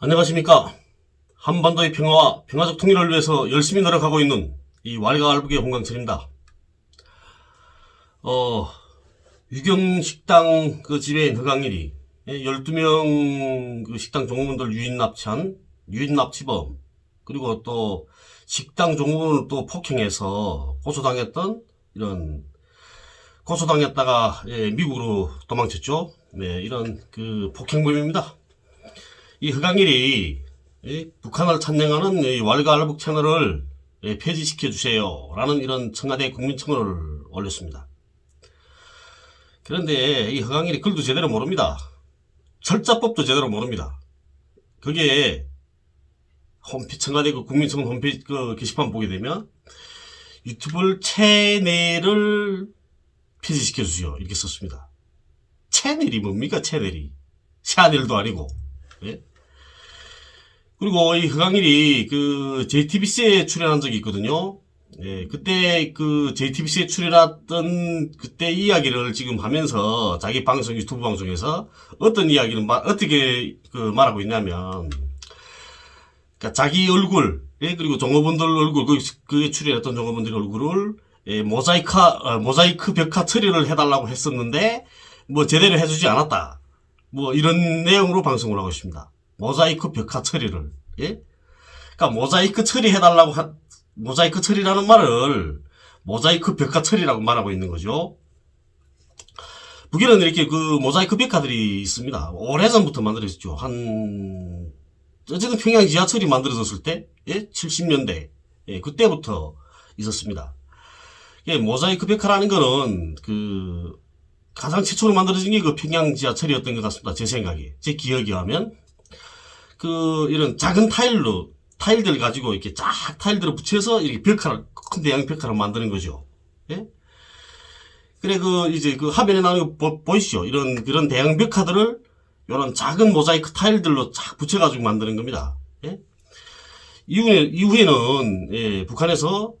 안녕하십니까. 한반도의 평화와 평화적 통일을 위해서 열심히 노력하고 있는 이 왈가왈부의 홍강철입니다. 유경식당 그 지배인 허강일이 12명 그 식당 종업원들 유인납치범, 그리고 또 식당 종업원을 또 폭행해서 고소당했다가 미국으로 도망쳤죠. 네, 이런 그 폭행범입니다. 이 허강일이 북한을 찬양하는 이 왈가왈북 채널을 폐지시켜 주세요 라는 이런 청와대 국민청원을 올렸습니다. 그런데 이 허강일이 글도 제대로 모릅니다. 절자법도 제대로 모릅니다. 거기에 청와대 그 국민청원 홈페이지 그 게시판 보게 되면 유튜브 채널을 폐지시켜 주세요 이렇게 썼습니다. 채널이 뭡니까? 채널이 샤넬도 아니고. 예? 그리고 이 허강일이 그 JTBC에 출연한 적이 있거든요. 예, 그때 그 JTBC에 출연했던 그때 이야기를 지금 하면서 자기 방송, 유튜브 방송에서 어떤 이야기를 어떻게 그 말하고 있냐면, 그러니까 자기 얼굴, 예, 그리고 종업원들 얼굴, 그에 출연했던 종업원들 얼굴을 모자이크 벽화 처리를 해달라고 했었는데 뭐 제대로 해주지 않았다. 뭐 이런 내용으로 방송을 하고 있습니다. 모자이크 벽화 처리를. 예? 그러니까 모자이크 처리라는 말을 모자이크 벽화 처리라고 말하고 있는 거죠. 북에는 이렇게 그 모자이크 벽화들이 있습니다. 오래전부터 만들어졌죠. 어쨌든 평양 지하철이 만들어졌을 때, 예? 70년대. 예, 그때부터 있었습니다. 예, 모자이크 벽화라는 거는 가장 최초로 만들어진 게 그 평양 지하철이었던 것 같습니다. 제 생각에. 제 기억에 하면. 이런 작은 타일들 가지고 이렇게 쫙 타일들을 붙여서 이렇게 큰 대형 벽화를 만드는 거죠. 예? 그래, 이제 화면에 나오는 거 보이시죠? 그런 대형 벽화들을 이런 작은 모자이크 타일들로 쫙 붙여가지고 만드는 겁니다. 예? 이후에는, 예, 북한에서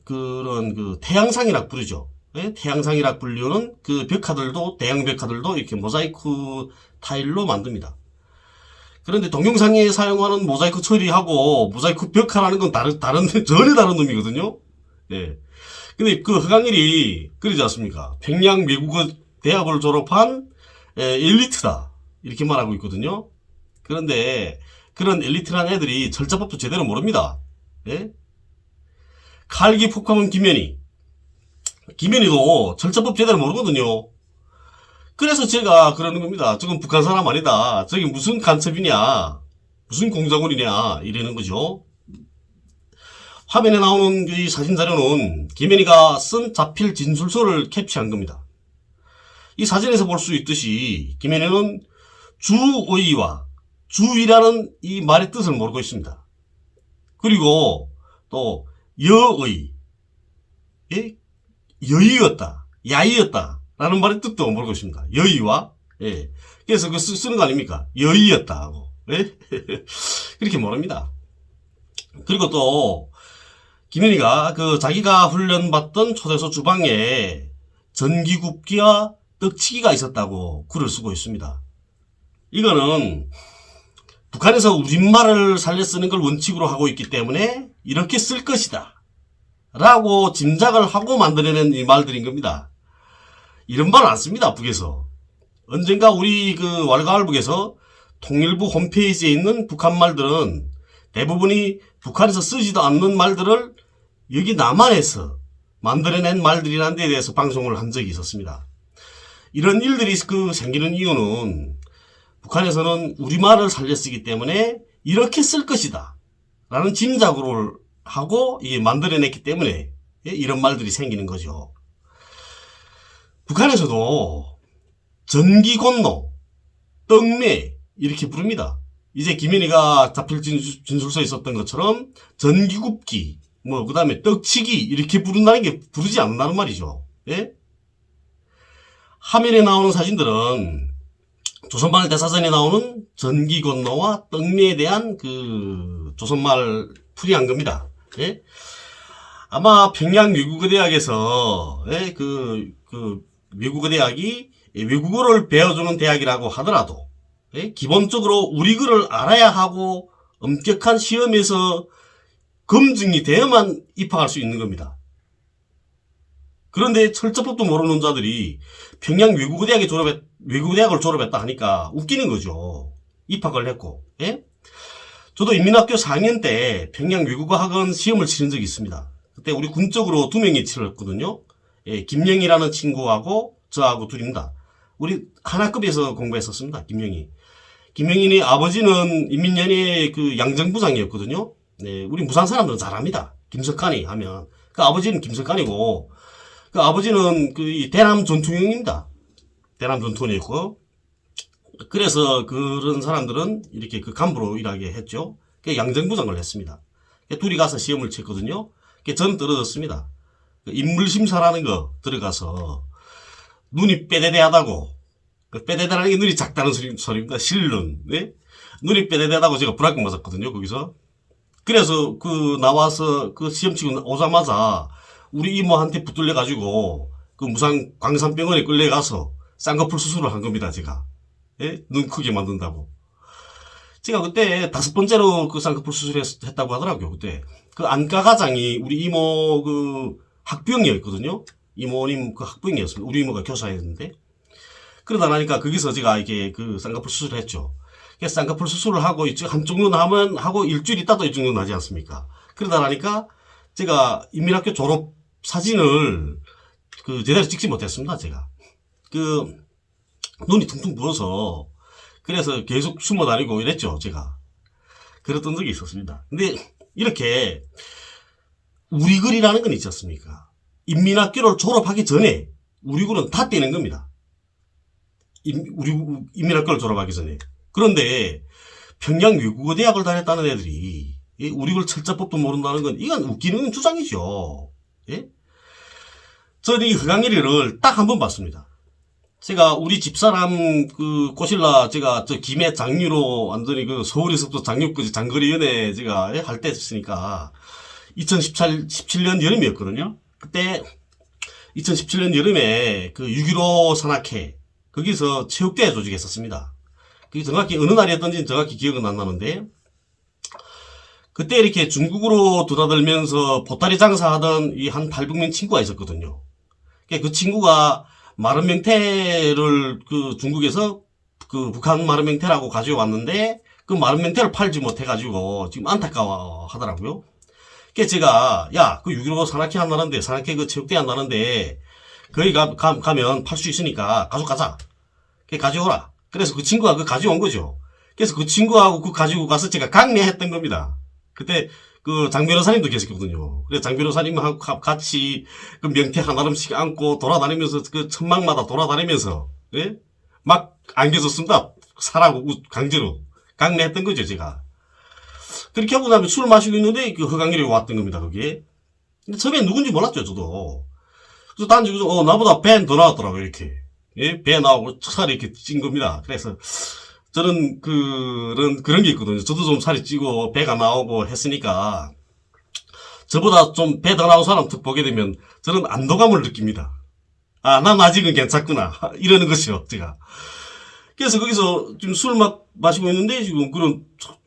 그런 태양상이라고 부르죠. 예? 태양상이라고 불리는 그 벽화들도, 대형 벽화들도 이렇게 모자이크 타일로 만듭니다. 그런데 동영상에 사용하는 모자이크 처리하고 모자이크 벽화라는 건 전혀 다른 놈이거든요. 예. 근데 그 허강일이 그러지 않습니까? 평양 외국어 대학을 졸업한 엘리트다. 이렇게 말하고 있거든요. 그런데 그런 엘리트란 애들이 절자법도 제대로 모릅니다. 예? 칼기 폭파범 김현희도 절자법 제대로 모르거든요. 그래서 제가 그러는 겁니다. 저건 북한 사람 아니다. 저기 무슨 간첩이냐. 무슨 공작원이냐. 이러는 거죠. 화면에 나오는 이 사진 자료는 김현희가 쓴 자필 진술서를 캡처한 겁니다. 이 사진에서 볼 수 있듯이 김현희는 주의와 주의라는 이 말의 뜻을 모르고 있습니다. 그리고 또 여의, 예? 여의였다. 야의였다. 라는 말의 뜻도 모르고 있습니다. 여의와, 예. 그래서 쓰는 거 아닙니까? 여의였다 하고, 예? 그렇게 모릅니다. 그리고 또, 김현희가 자기가 훈련받던 초대소 주방에 전기굽기와 떡치기가 있었다고 글을 쓰고 있습니다. 이거는 북한에서 우리말을 살려 쓰는 걸 원칙으로 하고 있기 때문에 이렇게 쓸 것이다. 라고 짐작을 하고 만들어낸 이 말들인 겁니다. 이런 말 안 씁니다, 북에서. 언젠가 우리 왈가왈북에서 통일부 홈페이지에 있는 북한 말들은 대부분이 북한에서 쓰지도 않는 말들을 여기 남한에서 만들어낸 말들이라는 데에 대해서 방송을 한 적이 있었습니다. 이런 일들이 생기는 이유는 북한에서는 우리말을 살려 쓰기 때문에 이렇게 쓸 것이다. 라는 짐작을 하고 만들어냈기 때문에 이런 말들이 생기는 거죠. 북한에서도 전기곤노, 떡매 이렇게 부릅니다. 이제 김현희가 자필 진술서에 있었던 것처럼 전기굽기, 그 다음에 떡치기 이렇게 부르지 않는다는 말이죠. 예? 화면에 나오는 사진들은 조선말 대사전에 나오는 전기곤노와 떡매에 대한 조선말 풀이한 겁니다. 예? 아마 평양 외국어대학에서, 외국어대학이 외국어를 배워주는 대학이라고 하더라도, 기본적으로 우리 글을 알아야 하고, 엄격한 시험에서 검증이 되어야만 입학할 수 있는 겁니다. 그런데 철저법도 모르는 자들이 평양 외국어대학을 졸업했다 하니까 웃기는 거죠. 입학을 했고, 저도 인민학교 4학년 때 평양 외국어학원 시험을 치른 적이 있습니다. 그때 우리 군적으로 2명이 치렀거든요. 김영이라는 친구하고 저하고 둘입니다. 우리 하나급에서 공부했었습니다. 김영인이 아버지는 인민연의 그 양정부장이었거든요. 우리 무산 사람들은 잘 압니다. 김석환이 하면. 그 아버지는 김석환이고, 그 아버지는 그 대남 전투형입니다. 대남 전투원이었고, 그래서 그런 사람들은 이렇게 그 간부로 일하게 했죠. 양정부장을 했습니다. 둘이 가서 시험을 쳤거든요. 저는 떨어졌습니다. 인물심사라는 거 들어가서 눈이 빼대대하다고, 빼대대라는 게 눈이 작다는 소리입니다. 실눈. 눈이 빼대대하다고 제가 불합격 맞았거든요. 거기서. 그래서 나와서 시험 치고 오자마자 우리 이모한테 붙들려가지고 무상 광산병원에 끌려가서 쌍꺼풀 수술을 한 겁니다. 제가. 눈 크게 만든다고. 제가 그때 5번째로 쌍꺼풀 수술했다고 하더라고요. 그때. 안과 과장이 우리 이모 학부형이었거든요. 이모님 학부형이었습니다. 우리 이모가 교사였는데. 그러다 나니까 거기서 제가 이게 쌍꺼풀 수술을 했죠. 쌍꺼풀 수술을 하고 한쪽 눈 하고 일주일 있다도 이쪽 눈 하지 않습니까? 그러다 나니까 제가 인민학교 졸업 사진을 제대로 찍지 못했습니다. 제가. 눈이 퉁퉁 부어서 그래서 계속 숨어 다니고 이랬죠. 제가. 그랬던 적이 있었습니다. 근데 이렇게 우리 글이라는 건 있지 않습니까? 인민학교를 졸업하기 전에 우리 글은 다 떼는 겁니다. 우리 인민학교를 졸업하기 전에. 그런데 평양 외국어대학을 다녔다는 애들이 우리 글 철자법도 모른다는 건 이건 웃기는 주장이죠. 저는 이 허강일이를 딱 한 번 봤습니다. 제가 우리 집사람 꼬실라 제가 김해 장류로 완전히 서울에서부터 장류까지 장거리 연애 제가 할 때 했으니까 2017년 여름이었거든요. 그때 2017년 여름에 6.15 산악회 거기서 체육대회 조직했었습니다. 그게 정확히 어느 날이었던지는 정확히 기억은 안 나는데 그때 이렇게 중국으로 드나들면서 보따리 장사하던 이 한 탈북민 친구가 있었거든요. 그 친구가 마른 명태를 중국에서 북한 마른 명태라고 가져왔는데 마른 명태를 팔지 못해가지고 지금 안타까워 하더라고요. 그래서 제가 야 6.15 산악회 한다는데 산악회 체육대회 한다는데 거기 가면 팔 수 있으니까 가져가자. 가져오라. 그래서 그 친구가 가져온 거죠. 그래서 그 친구하고 가지고 가서 제가 강매했던 겁니다. 그때 장 변호사님도 계셨거든요. 그래서 장 변호사님하고 같이 명태 하나름씩 안고 돌아다니면서 천막마다 돌아다니면서 막 안겨줬습니다. 사라고 강제로 강매했던 거죠. 제가. 그렇게 하고 나면 술 마시고 있는데 허강일이 왔던 겁니다. 거기에. 근데 처음에 누군지 몰랐죠. 저도. 그래서 단지고 나보다 배 더 나왔더라고요. 이렇게. 배 나오고 살이 이렇게 찐 겁니다. 그래서 저는 그런 게 있거든요. 저도 좀 살이 찌고 배가 나오고 했으니까 저보다 좀 배 더 나온 사람 툭 보게 되면 저는 안도감을 느낍니다. 난 아직은 괜찮구나. 이러는 것이요. 제가. 그래서 거기서 지금 술 마시고 있는데 지금 그런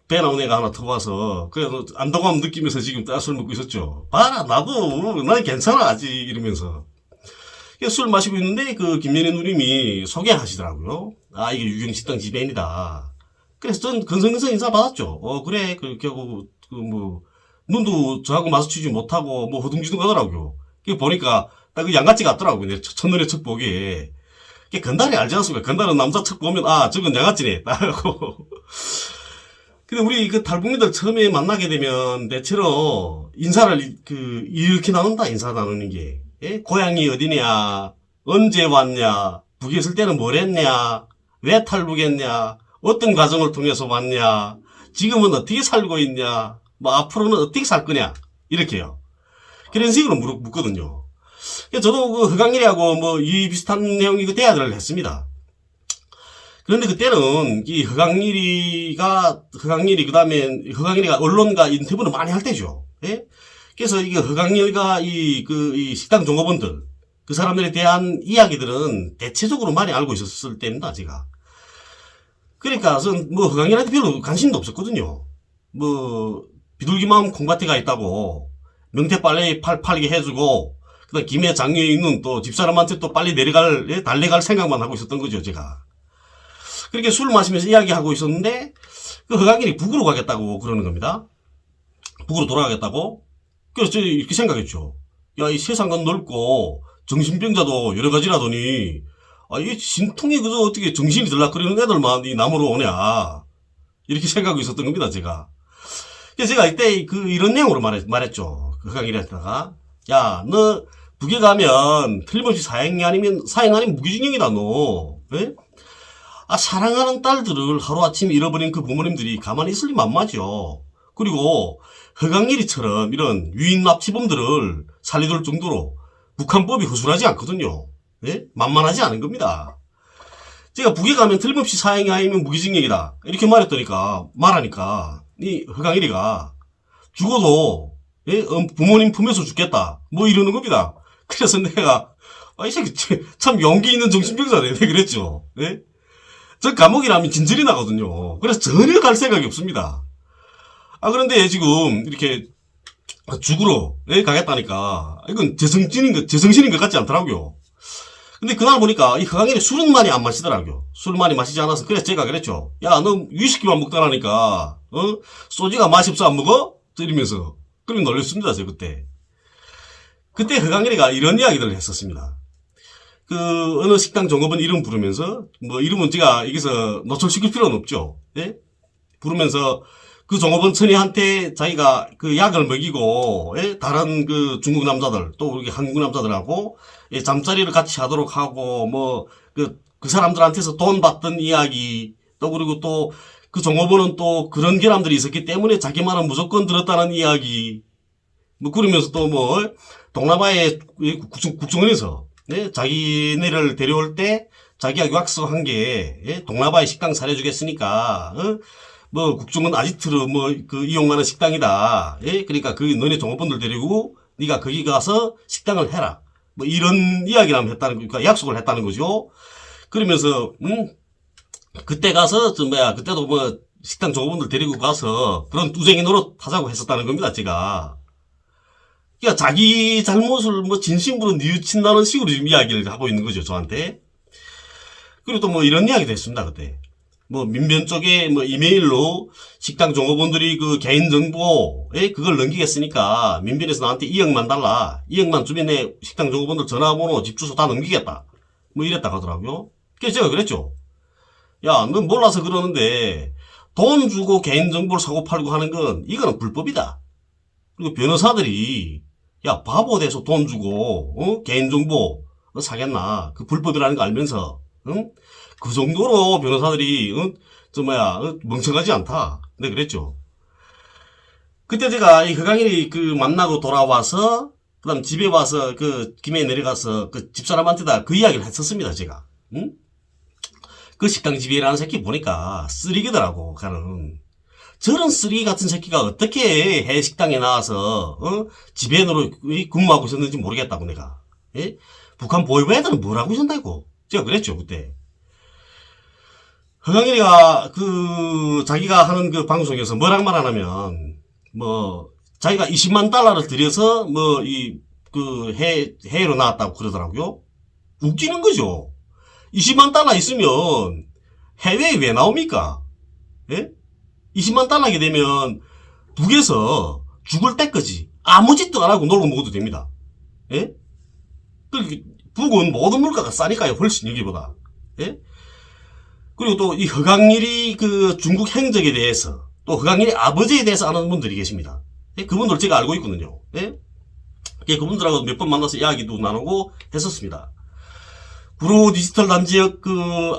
배 나온 애가 하나 들어와서 그래서 안도감 느끼면서 지금 술 먹고 있었죠. 봐라 나도 난 괜찮아 아직 이러면서. 술 마시고 있는데 김연희 누님이 소개하시더라고요. 이게 유경식당 지배인이다. 그래서 전 근성근성 인사 받았죠. 그래 그렇게 하고 눈도 저하고 마주치지 못하고 허둥지둥 하더라고요. 보니까 딱 양같이 같더라고요. 첫눈에 첫 보기에. 건달이 알지 않습니까? 건달은 남자 척 보면 저건 양아치네 딱 하고. 근데 우리 탈북민들 처음에 만나게 되면 대체로 인사를 이렇게 나눈다. 인사 나누는 게. 고향이 어디냐, 언제 왔냐, 북에 있을 때는 뭘 했냐, 왜 탈북했냐, 어떤 과정을 통해서 왔냐, 지금은 어떻게 살고 있냐, 앞으로는 어떻게 살 거냐, 이렇게요. 그런 식으로 묻거든요. 저도 허강일이하고 이 비슷한 내용이 대화를 했습니다. 그런데 그때는 허강일이가 언론과 인터뷰를 많이 할 때죠. 그래서 이게 허강일과 이 식당 종업원들, 그 사람들에 대한 이야기들은 대체적으로 많이 알고 있었을 때입니다, 제가. 그러니까, 뭐, 허강일한테 별로 관심도 없었거든요. 뭐, 비둘기마음 콩밭에가 있다고, 명태 빨리 팔게 해주고, 그 다음 김해 장류에 있는 또 집사람한테 또 빨리 달려갈 생각만 하고 있었던 거죠, 제가. 그렇게 술 마시면서 이야기하고 있었는데, 그 허강일이 북으로 가겠다고 그러는 겁니다. 북으로 돌아가겠다고? 그래서 저 이렇게 생각했죠. 야, 이 세상은 넓고, 정신병자도 여러 가지라더니, 아, 이 신통이 그저 어떻게 정신이 들락거리는 애들만 이 남으로 오냐. 이렇게 생각하고 있었던 겁니다, 제가. 그래서 제가 이때 이런 내용으로 말했죠. 그 허강일한테다가. 야, 너 북에 가면 틀림없이 사형 아니면 무기징역이다, 너. 예? 아, 사랑하는 딸들을 하루아침에 잃어버린 그 부모님들이 가만히 있을 리 만마죠. 그리고 허강일이처럼 이런 유인 납치범들을 살려둘 정도로 북한법이 허술하지 않거든요. 예? 만만하지 않은 겁니다. 제가 북에 가면 틀림없이 사형이 아니면 무기징역이다. 이렇게 말하니까, 이 허강일이가 죽어도, 예? 부모님 품에서 죽겠다. 뭐 이러는 겁니다. 그래서 내가, 이 새끼 참 용기 있는 정신병자네. 내가 그랬죠. 예? 저 감옥이라면 진절이 나거든요. 그래서 전혀 갈 생각이 없습니다. 아, 그런데 지금 이렇게 죽으러 가겠다니까 이건 제정신인 것 같지 않더라고요. 근데 그날 보니까 이 허강일이 술은 많이 안 마시더라고요. 술을 많이 마시지 않아서. 그래서 제가 그랬죠. 야, 너 위스키만 먹다라니까 소주가 맛이 없어 안 먹어? 이러면서. 그러면 놀랬습니다, 제가 그때 허강일이가 이런 이야기들을 했었습니다. 그 어느 식당 종업원 이름 부르면서, 뭐 이름은 제가 여기서 노출시킬 필요는 없죠. 예? 부르면서 그 종업원 처녀한테 자기가 그 약을 먹이고, 예? 다른 그 중국 남자들, 또 우리 한국 남자들하고, 예? 잠자리를 같이 하도록 하고, 뭐, 그 사람들한테서 돈 받던 이야기, 또 그리고 또 그 종업원은 또 그런 결함들이 있었기 때문에 자기 말은 무조건 들었다는 이야기, 뭐 그러면서 또 뭐, 동남아의 국정원에서, 네? 자기네를 데려올 때 자기가 약속한 게, 예? 동남아에 식당 차려주겠으니까, 뭐 국정원 아지트로 뭐 이용하는 식당이다. 예? 그러니까 너네 종업원들 데리고 네가 거기 가서 식당을 해라. 뭐 이런 이야기를 했다는 거니까 약속을 했다는 거죠. 그러면서 그때 가서 그때도 뭐 식당 종업원들 데리고 가서 그런 뚜쟁이 노릇 하자고 했었다는 겁니다, 제가. 그러니까 자기 잘못을 뭐 진심으로 뉘우친다는 식으로 지금 이야기를 하고 있는 거죠, 저한테. 그리고 또 뭐 이런 이야기도 했습니다, 그때. 뭐 민변 쪽에 뭐 이메일로 식당 종업원들이 그 개인정보에 그걸 넘기겠으니까 민변에서 나한테 2억만 달라. 2억만 주변에 식당 종업원들 전화번호, 집 주소 다 넘기겠다. 뭐 이랬다 하더라고요. 그래서 제가 그랬죠. 야, 넌 몰라서 그러는데 돈 주고 개인정보를 사고 팔고 하는 건 이거는 불법이다. 그리고 변호사들이 야, 바보 돼서 돈 주고 개인정보 사겠나. 그 불법이라는 거 알면서 그 정도로 변호사들이 멍청하지 않다. 네, 그랬죠. 그때 제가 이 허강일이 만나고 돌아와서 그다음 집에 와서 김해에 내려가서 그 집사람한테다 그 이야기를 했었습니다, 제가. 그 식당 집에 일하는 새끼 보니까 쓰레기더라고, 가는. 저런 쓰레기 같은 새끼가 어떻게 해외 식당에 나와서 지배인으로 근무하고 있었는지 모르겠다고 내가. 예? 북한 보위부 애들은 뭘 하고 있었다고. 제가 그랬죠, 그때. 허강일이가 자기가 하는 그 방송에서 뭐랑 말하냐면 자기가 20만 달러를 들여서 해외로 나왔다고 그러더라고요. 웃기는 거죠. 20만 달러 있으면 해외에 왜 나옵니까? 예? 20만 달러게 되면 북에서 죽을 때까지 아무 짓도 안 하고 놀고 먹어도 됩니다. 예? 북은 모든 물가가 싸니까요, 훨씬 여기보다. 예? 그리고 또 이 허강일이 중국 행적에 대해서, 또 허강일의 아버지에 대해서 아는 분들이 계십니다. 예? 그분들 제가 알고 있거든요. 예? 그분들하고 몇 번 만나서 이야기도 나누고 했었습니다. 구로 디지털 단지역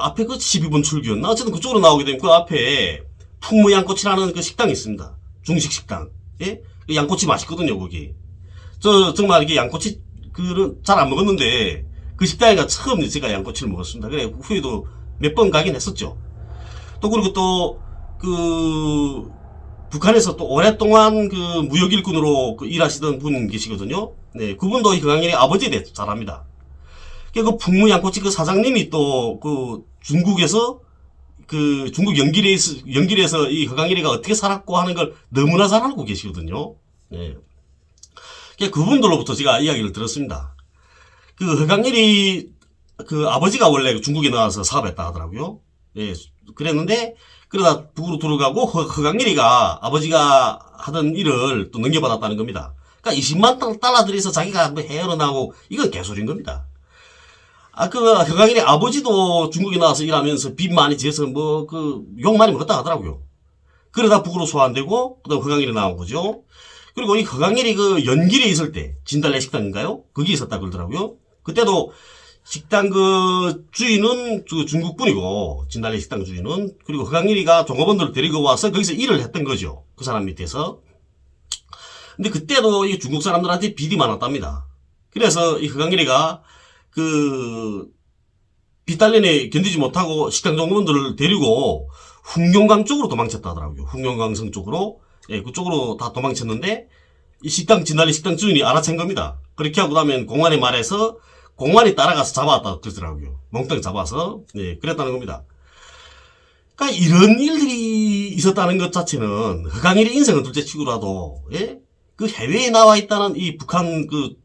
앞에 12번 출구였나? 어쨌든 그쪽으로 나오게 되면 그 앞에 풍무양꼬치라는 식당이 있습니다. 중식 식당. 예? 양꼬치 맛있거든요, 거기. 정말 이게 양꼬치, 잘 안 먹었는데, 그 식당에 가 처음 제가 양꼬치를 먹었습니다. 그래, 후에도 몇 번 가긴 했었죠. 또, 그리고 또, 북한에서 또 오랫동안 그 무역 일꾼으로 일하시던 분 계시거든요. 네, 그분도 이 허강일의 아버지에 대해서 잘 압니다. 그 풍무양꼬치 그 사장님이 또 그 중국에서 그 중국 연길에서 이 허강일이가 어떻게 살았고 하는 걸 너무나 잘 알고 계시거든요. 네. 그분들로부터 제가 이야기를 들었습니다. 그 허강일이 그 아버지가 원래 중국에 나와서 사업했다 하더라고요. 예, 그랬는데 그러다 북으로 들어가고 허강일이가 아버지가 하던 일을 또 넘겨받았다는 겁니다. 그러니까 20만 달러 들여서 자기가 뭐 헤어나고 이건 개소리인 겁니다. 그 허강일의 아버지도 중국에 나와서 일하면서 빚 많이 지어서 뭐 그 욕 많이 먹었다 하더라고요. 그러다 북으로 소환되고 그다음 허강일이 나온 거죠. 그리고 이 허강일이 그 연길에 있을 때 진달래 식당인가요? 거기 있었다 그러더라고요. 그때도 식당 그 주인은 그 중국 분이고 진달래 식당 주인은 그리고 허강일이가 종업원들을 데리고 와서 거기서 일을 했던 거죠. 그 사람 밑에서. 근데 그때도 이 중국 사람들한테 빚이 많았답니다. 그래서 이 허강일이가 그 빚달래에 견디지 못하고 식당 종업원들을 데리고 훈경강 쪽으로 도망쳤다 하더라고요. 훈경강성 쪽으로. 예, 그쪽으로 다 도망쳤는데 이 진달래 식당 주인이 알아챈 겁니다. 그렇게 하고 나면 공안에 말해서 공안이 따라가서 잡아왔다 그러더라고요. 몽땅 잡아서. 예, 그랬다는 겁니다. 그러니까 이런 일들이 있었다는 것 자체는 허강일의 인생은 둘째치고라도 예? 그 해외에 나와 있다는 이 북한 그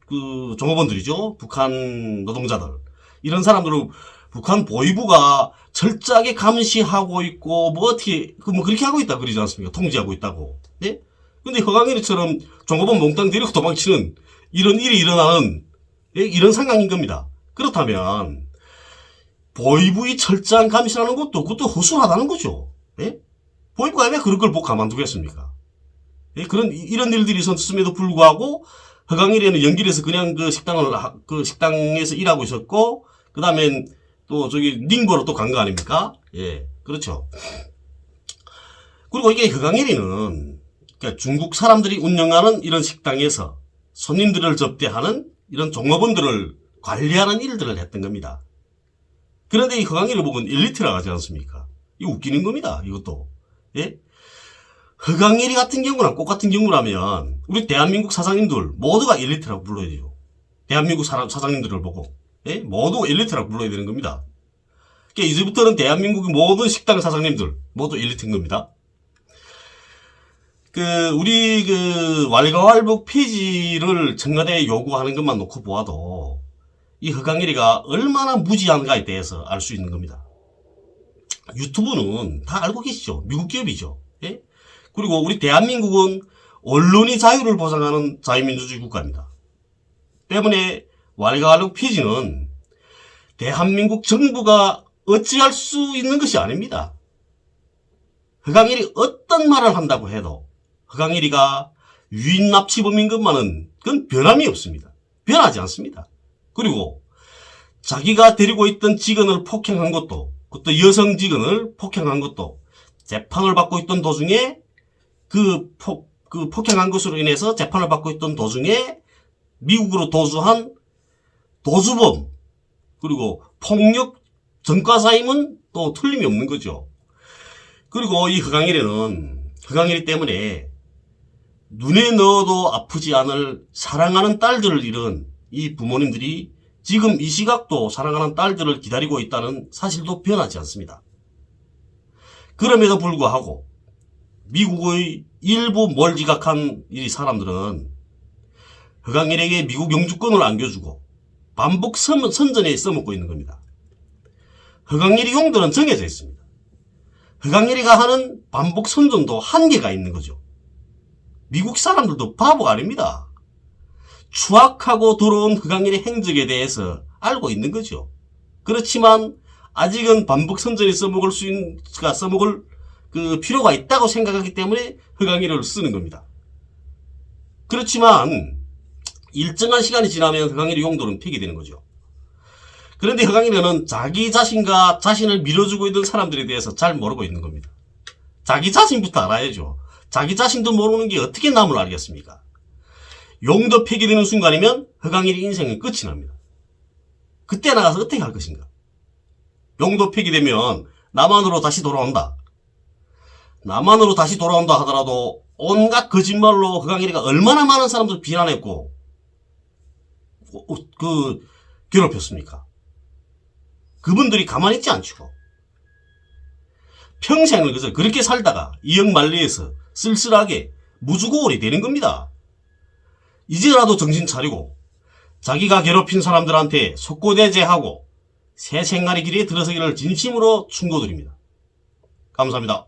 종업원들이죠. 북한 노동자들. 이런 사람들은 북한 보위부가 철저하게 감시하고 있고 뭐 어떻게 뭐 그렇게 하고 있다 그러지 않습니까? 통제하고 있다고. 예? 근데 허강일이처럼 종업원 몽땅 데리고 도망치는 이런 일이 일어나는 예? 이런 상황인 겁니다. 그렇다면 보위부의 철저한 감시라는 것도 그것도 허술하다는 거죠. 예? 보위부가 왜 그런 걸 보고 가만두겠습니까? 예? 이런 일들이 있었음에도 불구하고 허강일이는 연길에서 그냥 그 식당에서 일하고 있었고 그 다음엔 또 저기 닝보로 또 간 거 아닙니까? 예, 그렇죠. 그리고 이게 허강일이는 그러니까 중국 사람들이 운영하는 이런 식당에서 손님들을 접대하는 이런 종업원들을 관리하는 일들을 했던 겁니다. 그런데 이 허강일을 보면 엘리트라고 하지 않습니까? 이거 웃기는 겁니다. 이것도. 예? 허강일이 같은 경우나 꽃 같은 경우라면 우리 대한민국 사장님들 모두가 엘리트라고 불러야 돼요. 대한민국 사장님들을 보고 예? 모두 엘리트라고 불러야 되는 겁니다. 그러니까 이제부터는 대한민국의 모든 식당 사장님들 모두 엘리트인 겁니다. 우리 왈가왈부 폐지를 청와대에 요구하는 것만 놓고 보아도 이 허강일이가 얼마나 무지한가에 대해서 알 수 있는 겁니다. 유튜브는 다 알고 계시죠? 미국 기업이죠. 예? 그리고 우리 대한민국은 언론의 자유를 보장하는 자유민주주의 국가입니다. 때문에 왈가왈부 폐지는 대한민국 정부가 어찌할 수 있는 것이 아닙니다. 허강일이 어떤 말을 한다고 해도 허강일이가 유인 납치범인 것만은 그건 변함이 없습니다. 변하지 않습니다. 그리고 자기가 데리고 있던 직원을 폭행한 것도 그것도 여성 직원을 폭행한 것도 재판을 받고 있던 도중에 폭행한 것으로 인해서 재판을 받고 있던 도중에 미국으로 도주한 도주범 그리고 폭력 전과사임은 또 틀림이 없는 거죠. 그리고 이 허강일이 때문에 눈에 넣어도 아프지 않을 사랑하는 딸들을 잃은 이 부모님들이 지금 이 시각도 사랑하는 딸들을 기다리고 있다는 사실도 변하지 않습니다. 그럼에도 불구하고 미국의 일부 몰지각한 이 사람들은 허강일에게 미국 영주권을 안겨주고 반복 선전에 써먹고 있는 겁니다. 허강일이 용도는 정해져 있습니다. 허강일이가 하는 반복 선전도 한계가 있는 거죠. 미국 사람들도 바보가 아닙니다. 추악하고 더러운 허강일의 행적에 대해서 알고 있는 거죠. 그렇지만 아직은 반복 선전에 써먹을 필요가 있다고 생각하기 때문에 허강일을 쓰는 겁니다. 그렇지만 일정한 시간이 지나면 허강일의 용도는 폐기되는 거죠. 그런데 허강일은 자기 자신과 자신을 밀어주고 있는 사람들에 대해서 잘 모르고 있는 겁니다. 자기 자신부터 알아야죠. 자기 자신도 모르는 게 어떻게 남을 알겠습니까? 용도 폐기되는 순간이면 허강일의 인생은 끝이 납니다. 그때 나가서 어떻게 할 것인가? 용도 폐기되면 남한으로 다시 돌아온다. 남한으로 다시 돌아온다 하더라도 온갖 거짓말로 허강일이가 얼마나 많은 사람들 비난했고 괴롭혔습니까? 그분들이 가만히 있지 않죠. 평생을 그저 그렇게 살다가 이역만리에서 쓸쓸하게 무주고월이 되는 겁니다. 이제라도 정신 차리고 자기가 괴롭힌 사람들한테 속고대죄하고 새 생활의 길에 들어서기를 진심으로 충고드립니다. 감사합니다.